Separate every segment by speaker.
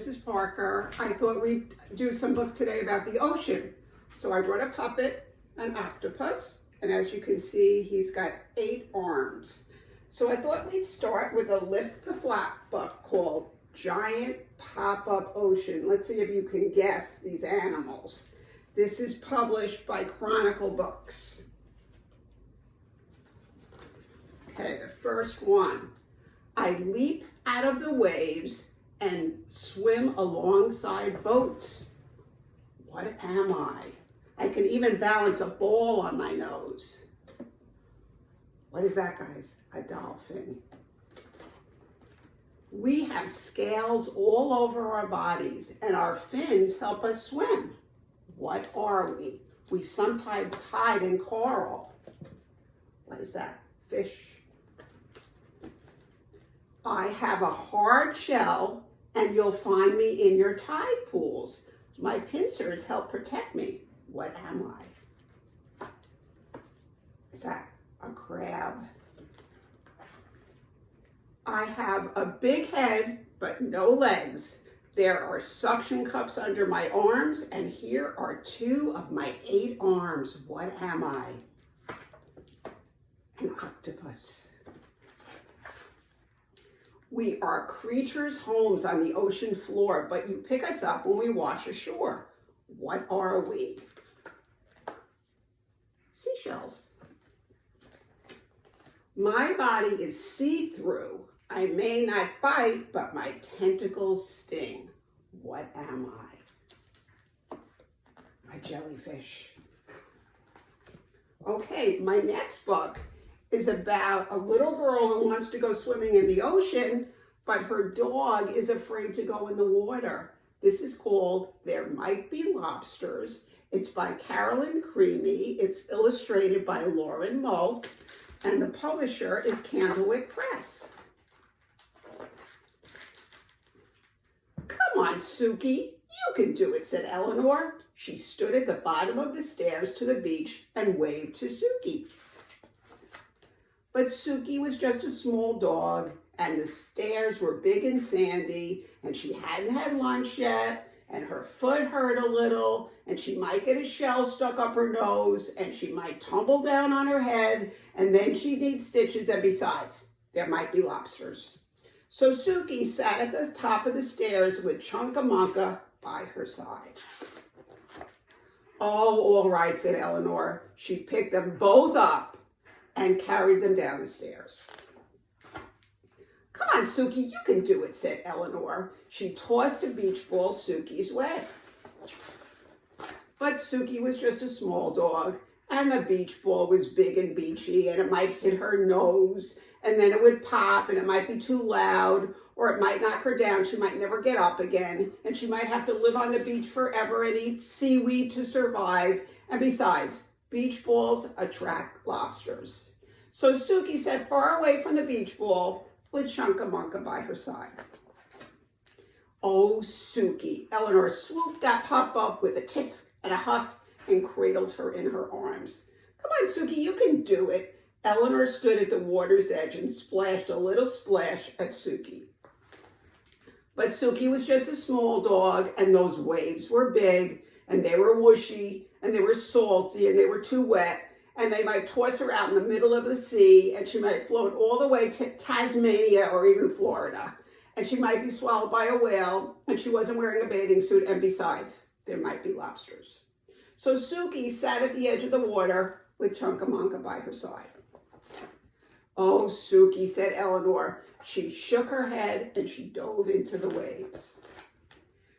Speaker 1: this is Parker. I thought we'd do some books today about the ocean. So I brought a puppet, an octopus, and as you can see, he's got 8 arms. So I thought we'd start with a Lift the Flap book called Giant Pop-Up Ocean. Let's see if you can guess these animals. This is published by Chronicle Books. Okay, the first one. I leap out of the waves and swim alongside boats. What am I? I can even balance a ball on my nose. What is that, guys? A dolphin. We have scales all over our bodies, and our fins help us swim. What are we? We sometimes hide in coral. What is that? Fish. I have a hard shell, and you'll find me in your tide pools. My pincers help protect me. What am I? Is that a crab? I have a big head, but no legs. There are suction cups under my arms, and here are 2 of my 8 arms. What am I? An octopus. We are creatures' homes on the ocean floor, but you pick us up when we wash ashore. What are we? Seashells. My body is see-through. I may not bite, but my tentacles sting. What am I? A jellyfish. Okay, my next book is about a little girl who wants to go swimming in the ocean, but her dog is afraid to go in the water. This is called There Might Be Lobsters. It's by Carolyn Creamy. It's illustrated by Lauren Moak, and the publisher is Candlewick Press. Come on, Suki, you can do it, said Eleanor. She stood at the bottom of the stairs to the beach and waved to Suki. But Suki was just a small dog, and the stairs were big and sandy, and she hadn't had lunch yet, and her foot hurt a little, and she might get a shell stuck up her nose, and she might tumble down on her head, and then she'd need stitches, and besides, there might be lobsters. So Suki sat at the top of the stairs with Chunkamunka by her side. Oh, all right, said Eleanor. She picked them both up and carried them down the stairs. Come on, Suki, you can do it, said Eleanor. She tossed a beach ball Suki's way. But Suki was just a small dog, and the beach ball was big and beachy, and it might hit her nose, and then it would pop, and it might be too loud, or it might knock her down. She might never get up again, and she might have to live on the beach forever and eat seaweed to survive. And besides, beach balls attract lobsters. So Suki sat far away from the beach ball with Chunkamunka by her side. Oh, Suki. Eleanor swooped that pup up with a tisk and a huff and cradled her in her arms. Come on, Suki, you can do it. Eleanor stood at the water's edge and splashed a little splash at Suki. But Suki was just a small dog, and those waves were big, and they were whooshy, and they were salty, and they were too wet, and they might toss her out in the middle of the sea, and she might float all the way to Tasmania or even Florida. And she might be swallowed by a whale, and she wasn't wearing a bathing suit, and besides, there might be lobsters. So Suki sat at the edge of the water with Chunkamunka by her side. Oh, Suki, said Eleanor. She shook her head and she dove into the waves.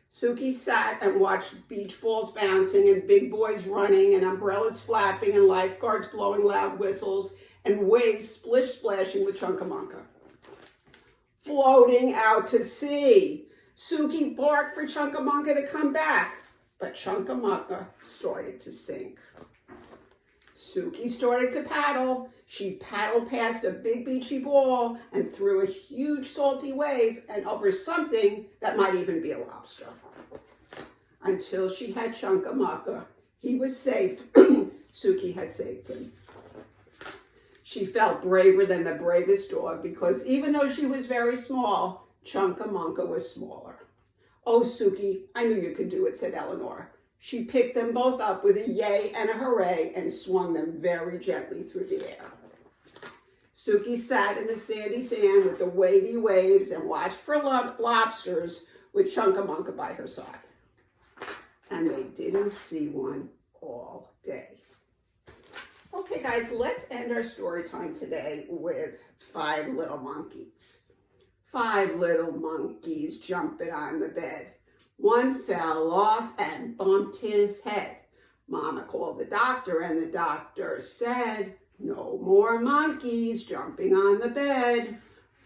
Speaker 1: Suki sat and watched beach balls bouncing and big boys running and umbrellas flapping and lifeguards blowing loud whistles and waves splish-splashing with Chunkamunka. Floating out to sea. Suki barked for Chunkamunka to come back, but Chunkamunka started to sink. Suki started to paddle. She paddled past a big beachy ball and through a huge salty wave and over something that might even be a lobster. Until she had Chunkamunka. He was safe. Suki had saved him. She felt braver than the bravest dog because even though she was very small, Chunkamunka was smaller. "Oh, Suki, I knew you could do it," said Eleanor. She picked them both up with a yay and a hooray and swung them very gently through the air. Suki sat in the sandy sand with the wavy waves and watched for lobsters with Chunkamunka by her side. And they didn't see one all day. Okay, guys, let's end our story time today with 5 little monkeys. 5 little monkeys jumping on the bed. One fell off and bumped his head. Mama called the doctor, and the doctor said, "No more monkeys jumping on the bed."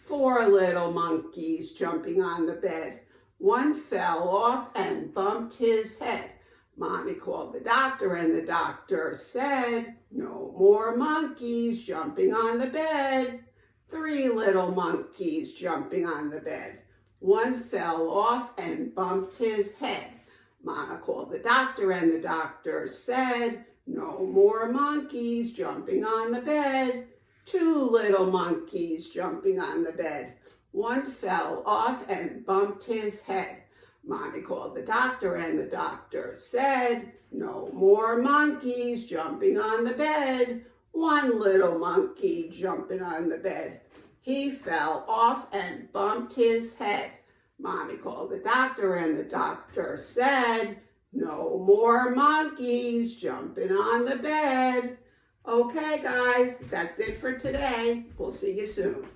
Speaker 1: 4 little monkeys jumping on the bed. One fell off and bumped his head. Mommy called the doctor, and the doctor said, "No more monkeys jumping on the bed." 3 little monkeys jumping on the bed. One fell off and bumped his head. Mama called the doctor, and the doctor said, "No more monkeys jumping on the bed." 2 little monkeys jumping on the bed. One fell off and bumped his head. Mommy called the doctor, and the doctor said, "No more monkeys jumping on the bed." 1 little monkey jumping on the bed. He fell off and bumped his head. Mommy called the doctor, and the doctor said, "No more monkeys jumping on the bed." Okay, guys, that's it for today. We'll see you soon.